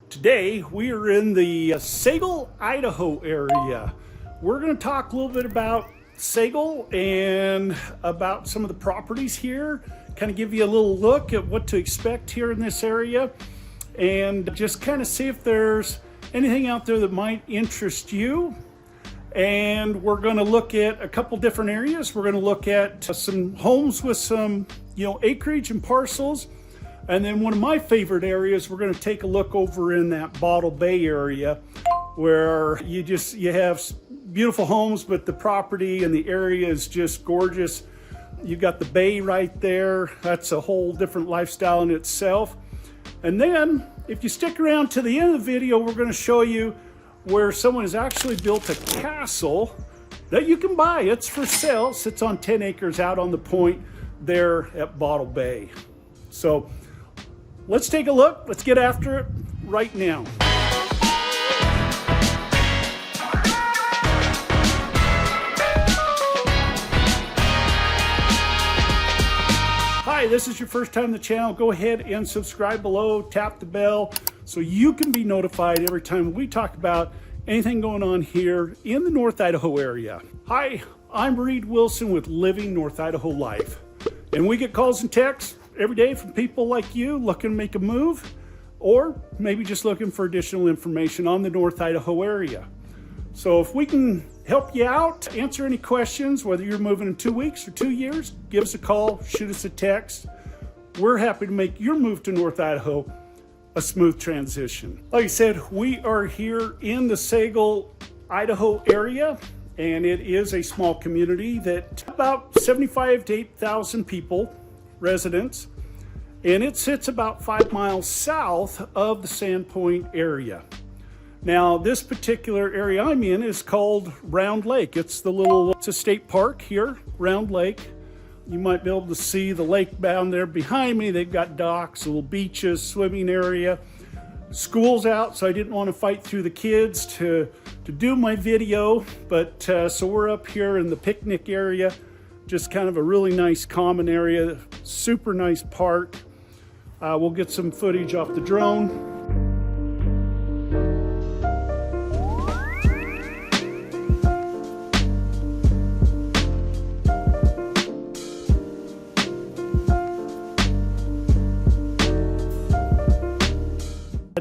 Today we are in the Sagle, Idaho area. We're going to talk a little bit about Sagle and about some of the properties here, kind of give you a little look at what to expect here in this area, and just kind of see if there's anything out there that might interest you. And we're going to look at a couple different areas. We're going to look at some homes with some, acreage and parcels. And then one of my favorite areas, we're going to take a look over in that Bottle Bay area where you have beautiful homes, but the property and the area is just gorgeous. You've got the bay right there. That's a whole different lifestyle in itself. And then if you stick around to the end of the video, we're going to show you where someone has actually built a castle that you can buy. It's for sale. Sits on 10 acres out on the point there at Bottle Bay. So let's take a look. Let's get after it right now. Hi, this is your first time on the channel. Go ahead and subscribe below, tap the bell so you can be notified every time we talk about anything going on here in the North Idaho area. Hi, I'm Reed Wilson with Living North Idaho Life, and we get calls and texts every day from people like you looking to make a move, or maybe just looking for additional information on the North Idaho area. So if we can help you out, answer any questions, whether you're moving in 2 weeks or 2 years, give us a call, shoot us a text. We're happy to make your move to North Idaho a smooth transition. Like I said, we are here in the Sagle, Idaho area, and it is a small community that about 75 to 8,000 people, residents, and it sits about 5 miles south of the Sandpoint area. Now, this particular area I'm in is called Round Lake. It's a state park here, Round Lake. You might be able to see the lake down there behind me. They've got docks, little beaches, swimming area. School's out, so I didn't want to fight through the kids to do my video, but so we're up here in the picnic area. Just kind of a really nice common area, super nice park. We'll get some footage off the drone.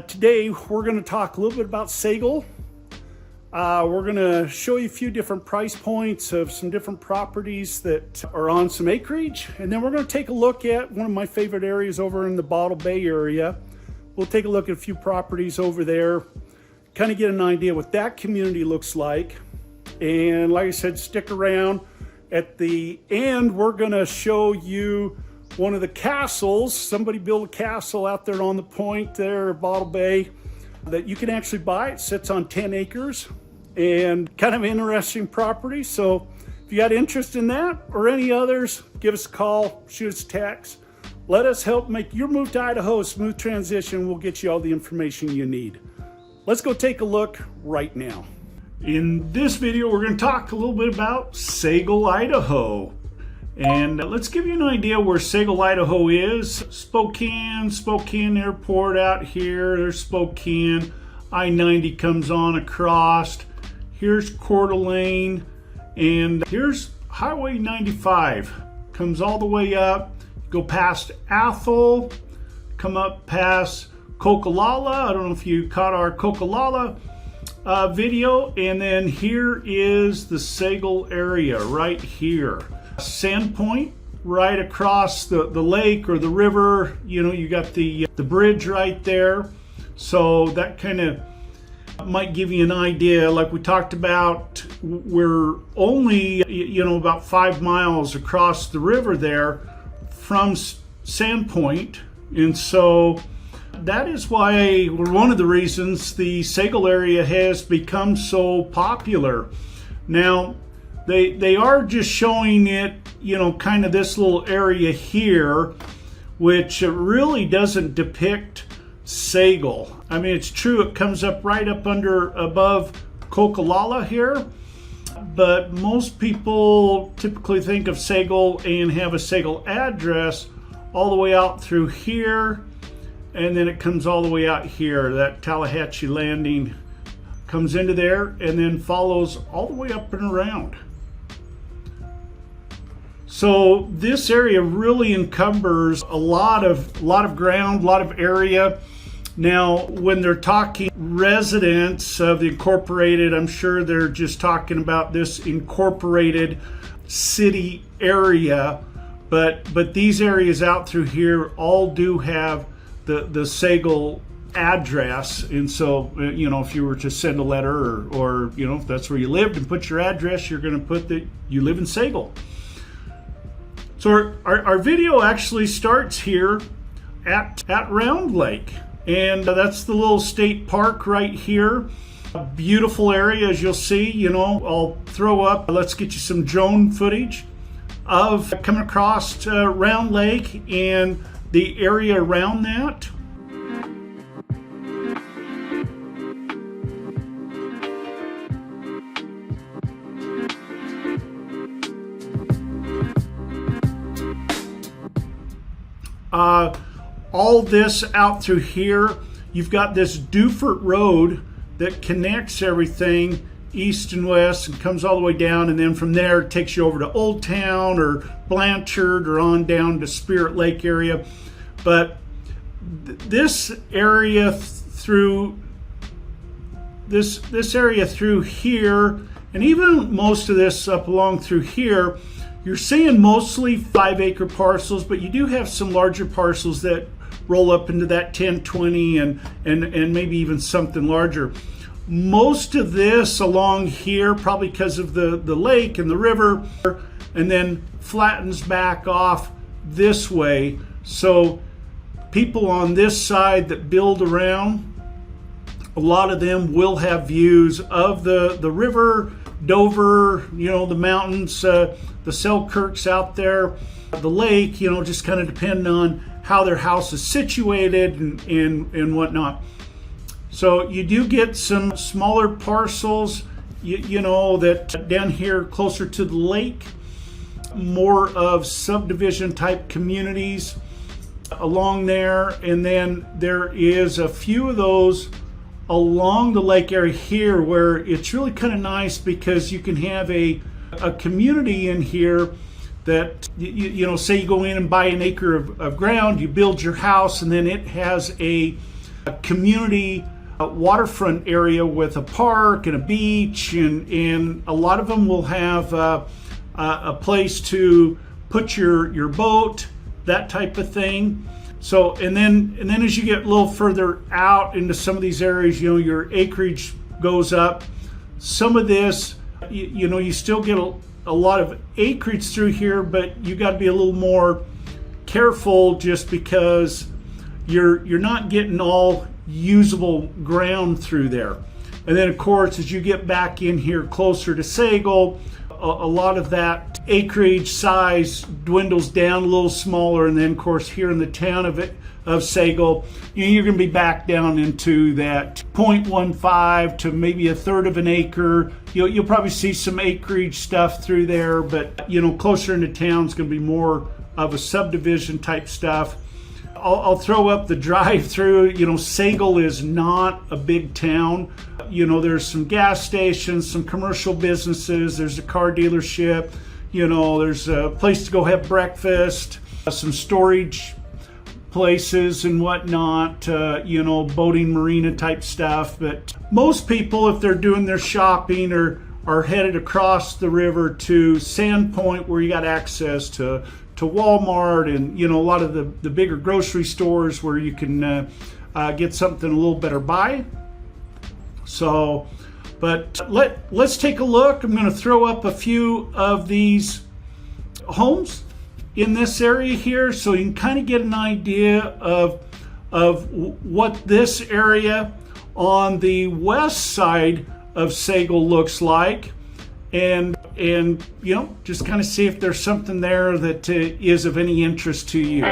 Today we're going to talk a little bit about Sagle. We're going to show you a few different price points of some different properties that are on some acreage. And then we're going to take a look at one of my favorite areas over in the Bottle Bay area. We'll take a look at a few properties over there, kind of get an idea what that community looks like. And like I said, stick around. At the end, we're going to show you one of the castles. Somebody built a castle out there on the point there at Bottle Bay that you can actually buy. It sits on 10 acres and kind of interesting property. So if you got interest in that or any others, give us a call, shoot us a text. Let us help make your move to Idaho a smooth transition. We'll get you all the information you need. Let's go take a look right now. In this video, we're going to talk a little bit about Sagle, Idaho. And let's give you an idea where Sagle, Idaho is. Spokane Airport out here. There's Spokane. I-90 comes on across. Here's Coeur d'Alene. And here's Highway 95. Comes all the way up. Go past Athol. Come up past Coquilala. I don't know if you caught our Coquilala video. And then here is the Sagle area right here. Sandpoint right across the lake or the river. You got the bridge right there, so that kind of might give you an idea. Like we talked about, we're only about 5 miles across the river there from Sandpoint, and so that is why, one of the reasons the Sagle area has become so popular. Now they are just showing it, kind of this little area here, which really doesn't depict Sagle. I mean, it's true, it comes up right up above Coquilala here, but most people typically think of Sagle and have a Sagle address all the way out through here and then it comes all the way out here. That Tallahatchie landing comes into there and then follows all the way up and around. So this area really encumbers a lot of ground, a lot of area. Now, when they're talking residents of the incorporated, I'm sure they're just talking about this incorporated city area, but these areas out through here all do have the Sagle address. And so, you know, if you were to send a letter or you know, if that's where you lived and put your address, you're going to put that you live in Sagle. So our video actually starts here at Round Lake, and that's the little state park right here. A beautiful area, as you'll see. You know, I'll throw up, let's get you some drone footage of coming across Round Lake and the area around that. All this out through here, you've got this Dufert Road that connects everything east and west and comes all the way down, and then from there it takes you over to Old Town or Blanchard or on down to Spirit Lake area. But this area through this area through here, and even most of this up along through here, you're seeing mostly 5-acre parcels, but you do have some larger parcels that roll up into that 10, 20, and maybe even something larger. Most of this along here, probably because of the lake and the river, and then flattens back off this way. So people on this side that build around, a lot of them will have views of the river, Dover, you know, the mountains, the Selkirks out there, the lake, you know, just kind of depending on how their house is situated and whatnot. So you do get some smaller parcels, you know, that down here closer to the lake, more of subdivision type communities along there. And then there is a few of those along the lake area here where it's really kind of nice because you can have a community in here that, you know, say you go in and buy an acre of ground, you build your house, and then it has a community waterfront area with a park and a beach, and a lot of them will have a place to put your boat, that type of thing. So, and then as you get a little further out into some of these areas, you know, your acreage goes up. Some of this, you know, you still get a lot of acreage through here, but you got to be a little more careful just because you're not getting all usable ground through there. And then of course, as you get back in here closer to Sagle, a lot of that acreage size dwindles down a little smaller, and then of course here in the town of Sagle, you know, you're going to be back down into that 0.15 to maybe a third of an acre. You'll probably see some acreage stuff through there, but you know, closer into town is going to be more of a subdivision type stuff. I'll throw up the drive-through. You know, Sagle is not a big town. You know, there's some gas stations, some commercial businesses, there's a car dealership, you know, there's a place to go have breakfast, some storage places and whatnot, you know, boating, marina type stuff. But most people, if they're doing their shopping, are headed across the river to Sandpoint, where you got access to Walmart and, you know, a lot of the bigger grocery stores where you can get something a little better buy. So, but let's take a look. I'm going to throw up a few of these homes in this area here, so you can kind of get an idea of what this area on the west side of Sagle looks like, and you know, just kind of see if there's something there that is of any interest to you.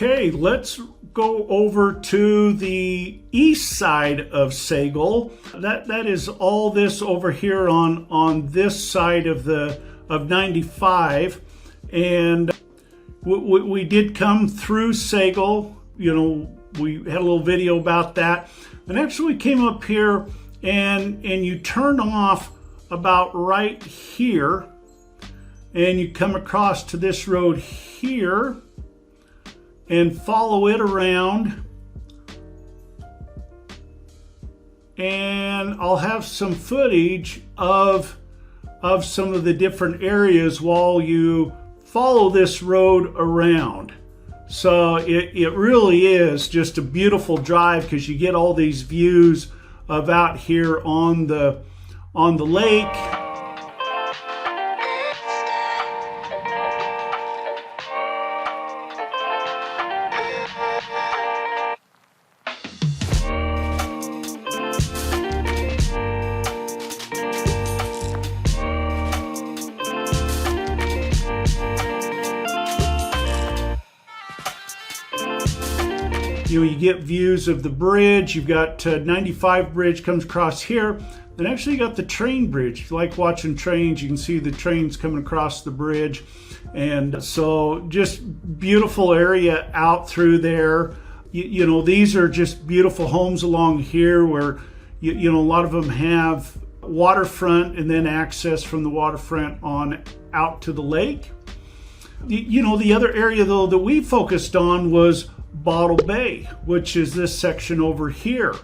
Okay, let's go over to the east side of Sagle. That is all this over here on this side of 95, and we did come through Sagle. You know, we had a little video about that, and actually we came up here and you turn off about right here, and you come across to this road here and follow it around, and I'll have some footage of some of the different areas while you follow this road around. So it really is just a beautiful drive, because you get all these views of out here on the lake. You know, you get views of the bridge. You've got 95 bridge comes across here. Then actually you got the train bridge. If you like watching trains, you can see the trains coming across the bridge. And so just beautiful area out through there. You know, these are just beautiful homes along here where, you know, a lot of them have waterfront and then access from the waterfront on out to the lake. You know, the other area though that we focused on was Bottle Bay, which is this section over here.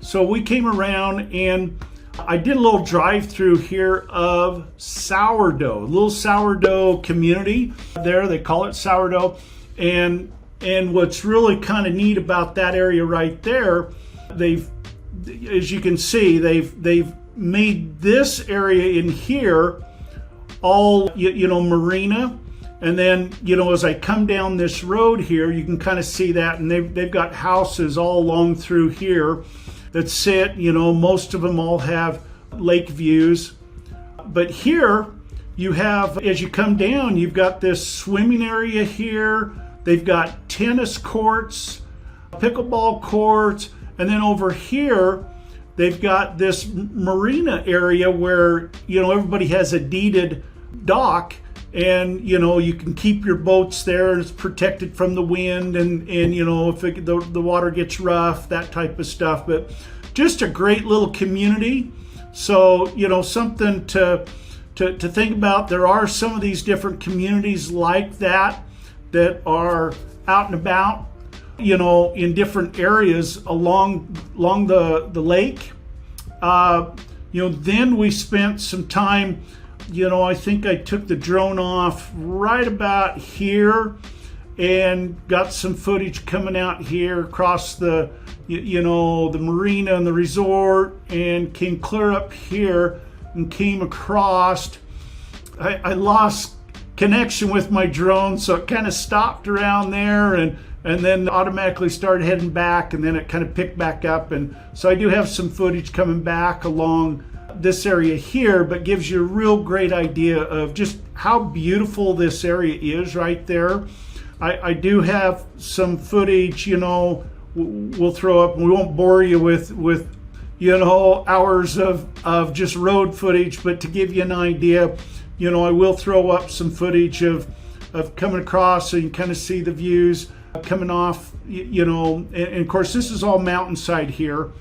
So we came around and I did a little drive through here of sourdough, a little sourdough community there. They call it sourdough. And what's really kind of neat about that area right there, as you can see, they've made this area in here all, you know, marina. And then, you know, as I come down this road here, you can kind of see that, and they've got houses all along through here that sit, you know, most of them all have lake views. But here you have, as you come down, you've got this swimming area here. They've got tennis courts, pickleball courts, and then over here, they've got this marina area where, you know, everybody has a deeded dock. And, you know, you can keep your boats there, and it's protected from the wind and you know, if the water gets rough, that type of stuff. But just a great little community. So, you know, something to think about. There are some of these different communities like that are out and about, you know, in different areas along the lake. You know, then we spent some time. You know, I think I took the drone off right about here and got some footage coming out here across the, you know, the marina and the resort, and came clear up here and came across. I lost connection with my drone, so it kind of stopped around there and then automatically started heading back, and then it kind of picked back up. And so I do have some footage coming back along this area here, but gives you a real great idea of just how beautiful this area is right there. I do have some footage, you know, we'll throw up, and we won't bore you with you know, hours of just road footage, but to give you an idea, you know, I will throw up some footage of coming across, so you can kind of see the views coming off, you know, and of course this is all mountainside here.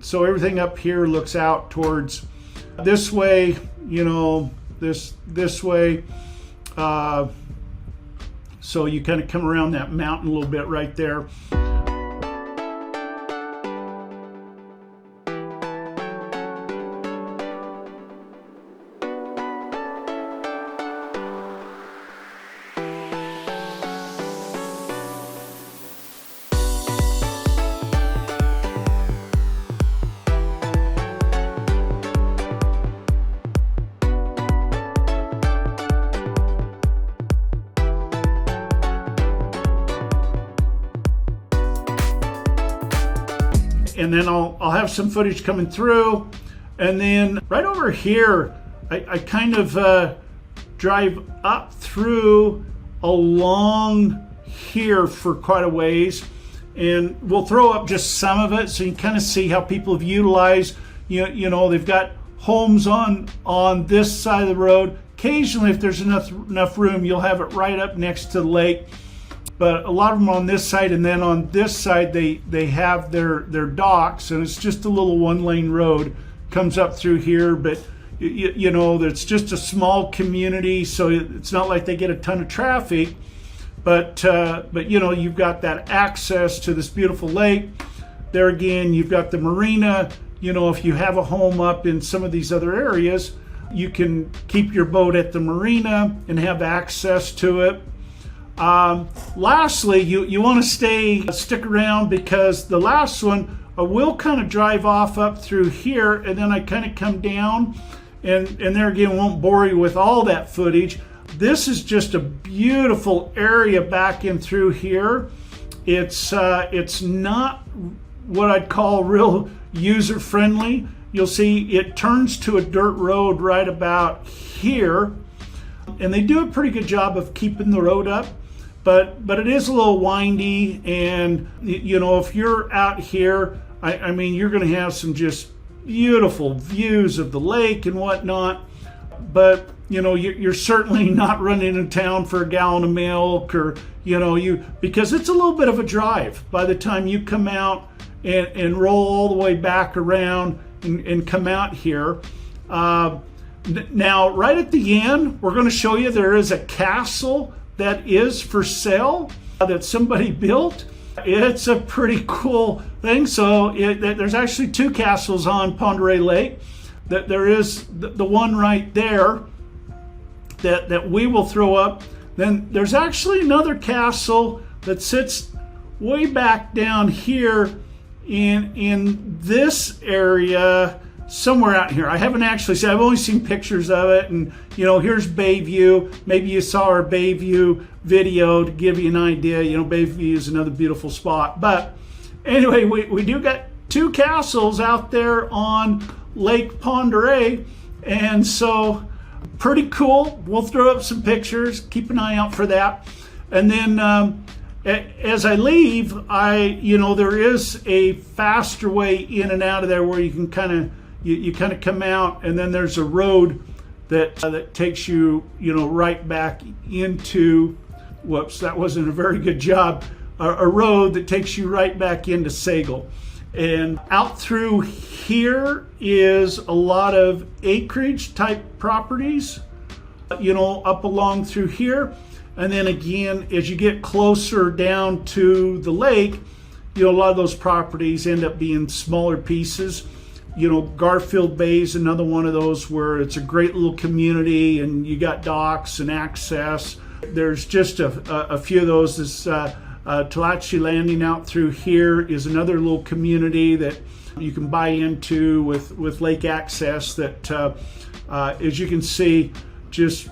So everything up here looks out towards this way, you know, this way. So you kind of come around that mountain a little bit right there. And then I'll have some footage coming through. And then right over here, I kind of drive up through along here for quite a ways. And we'll throw up just some of it so you can kind of see how people have utilized, you know, they've got homes on this side of the road. Occasionally, if there's enough room, you'll have it right up next to the lake. But a lot of them on this side, and then on this side, they have their docks, and it's just a little one-lane road comes up through here. But you know, it's just a small community, so it's not like they get a ton of traffic. But you know, you've got that access to this beautiful lake. There again, you've got the marina. You know, if you have a home up in some of these other areas, you can keep your boat at the marina and have access to it. Lastly, you want to stick around, because the last one, I will kind of drive off up through here, and then I kind of come down, and there again, won't bore you with all that footage. This is just a beautiful area back in through here. It's not what I'd call real user friendly. You'll see it turns to a dirt road right about here, and they do a pretty good job of keeping the road up, but it is a little windy. And you know, if you're out here, I mean, you're going to have some just beautiful views of the lake and whatnot, but you know, you're certainly not running into town for a gallon of milk, or you know, because it's a little bit of a drive by the time you come out and roll all the way back around and come out here. Now, right at the end, we're going to show you there is a castle that is for sale that somebody built. It's a pretty cool thing. So there's actually two castles on Pend Oreille Lake. That there is the one right there that we will throw up. Then there's actually another castle that sits way back down here in this area, somewhere out here. I haven't actually seen, I've only seen pictures of it. And you know, here's Bayview. Maybe you saw our Bayview video to give you an idea. You know, Bayview is another beautiful spot. But anyway, we do got two castles out there on Lake Pend Oreille, and so pretty cool. We'll throw up some pictures. Keep an eye out for that. And then as I leave, you know, there is a faster way in and out of there where you can kind of you kind of come out, and then there's a road that takes you, you know, right back into, whoops, that wasn't a very good job, a road that takes you right back into Sagle. And out through here is a lot of acreage type properties, you know, up along through here. And then again, as you get closer down to the lake, you know, a lot of those properties end up being smaller pieces. You know, Garfield Bay is another one of those where it's a great little community, and you got docks and access. There's just a few of those. This Talachi Landing out through here is another little community that you can buy into with lake access that, as you can see, just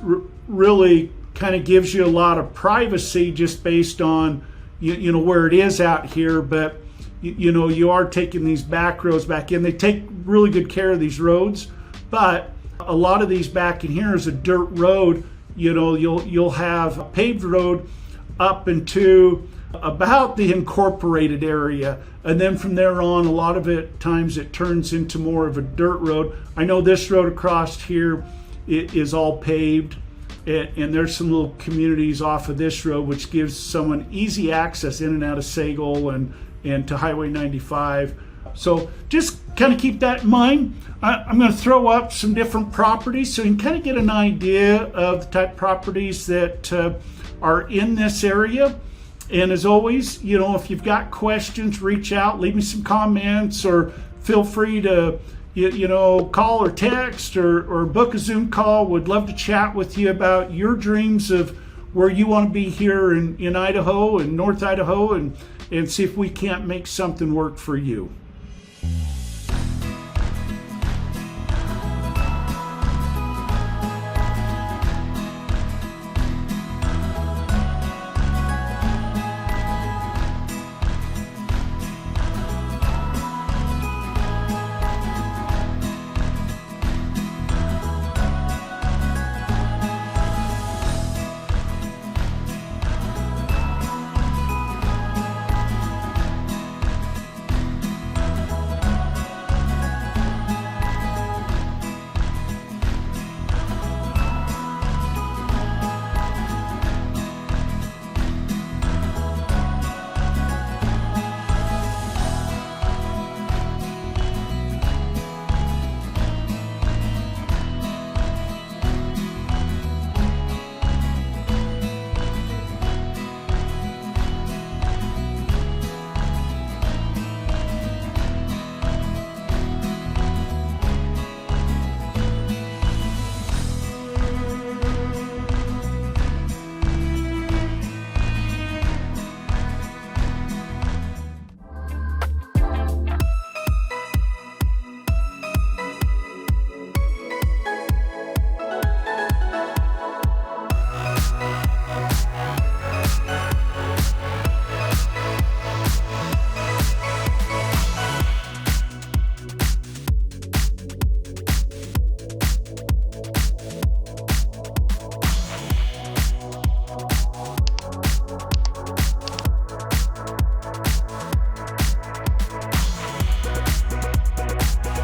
really kind of gives you a lot of privacy just based on, you know, where it is out here. But you know, you are taking these back roads back in. They take really good care of these roads, but a lot of these back in here is a dirt road. You know, you'll have a paved road up into about the incorporated area, and then from there on, a lot of it times it turns into more of a dirt road. I know this road across here, it is all paved, and there's some little communities off of this road which gives someone easy access in and out of Sagle and to Highway 95. So just kind of keep that in mind. I'm going to throw up some different properties so you can kind of get an idea of the type of properties that are in this area. And as always, you know, if you've got questions, reach out, leave me some comments, or feel free to, you know, call or text or book a Zoom call. Would love to chat with you about your dreams of where you want to be here in Idaho and North Idaho, and see if we can't make something work for you.